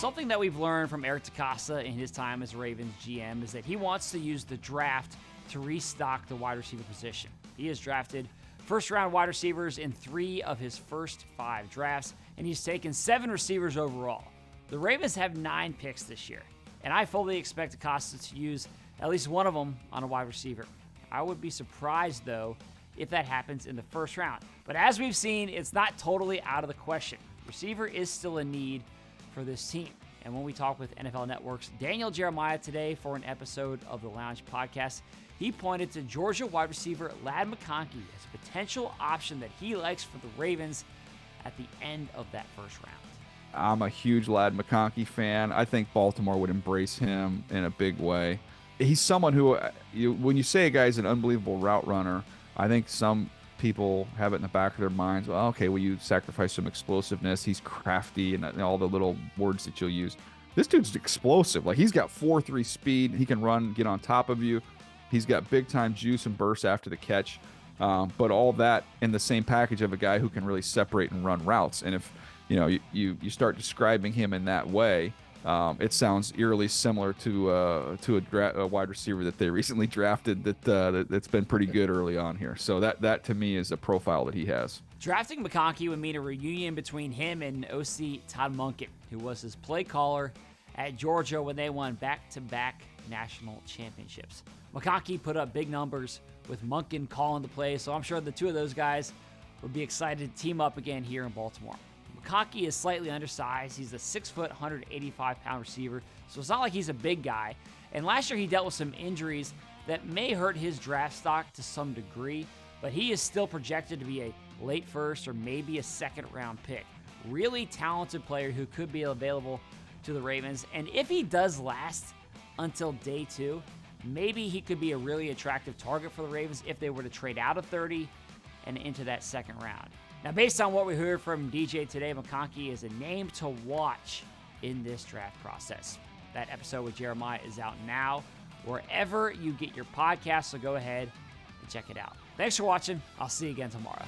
something that we've learned from Eric DeCosta in his time as Ravens GM is that he wants to use the draft to restock the wide receiver position. He has drafted first-round wide receivers in 3 of his first 5 drafts, and he's taken 7 receivers overall. The Ravens have 9 picks this year, and I fully expect DeCosta to use at least one of them on a wide receiver. I would be surprised, though, if that happens in the first round. But as we've seen, it's not totally out of the question. Receiver is still a need for this team. And when we talk with NFL Network's Daniel Jeremiah today for an episode of the Lounge podcast, he pointed to Georgia wide receiver Ladd McConkey as a potential option that he likes for the Ravens at the end of that first round. I'm a huge Ladd McConkey fan. I think Baltimore would embrace him in a big way. He's someone who, when you say a guy's an unbelievable route runner, I think some people have it in the back of their minds. Well, okay, well, you sacrifice some explosiveness. He's crafty and all the little words that you'll use. This dude's explosive. Like, he's got 4.3 speed. He can run, get on top of you. He's got big-time juice and burst after the catch. But all that in the same package of a guy who can really separate and run routes. And if you start describing him in that way, it sounds eerily similar to a wide receiver that they recently drafted that's been pretty good early on here. So that to me is a profile that he has. Drafting McConkey would mean a reunion between him and OC Todd Monken, who was his play caller at Georgia when they won back-to-back national championships. McConkey put up big numbers with Monken calling the play, so I'm sure the two of those guys would be excited to team up again here in Baltimore. McConkey is slightly undersized. He's a 6-foot, 185-pound receiver, so it's not like he's a big guy. And last year he dealt with some injuries that may hurt his draft stock to some degree, but he is still projected to be a late first or maybe a second-round pick. Really talented player who could be available to the Ravens, and if he does last until day 2, maybe he could be a really attractive target for the Ravens if they were to trade out of 30 and into that second round. Now, based on what we heard from DJ today, McConkey is a name to watch in this draft process. That episode with Jeremiah is out now wherever you get your podcasts, so go ahead and check it out. Thanks for watching. I'll see you again tomorrow.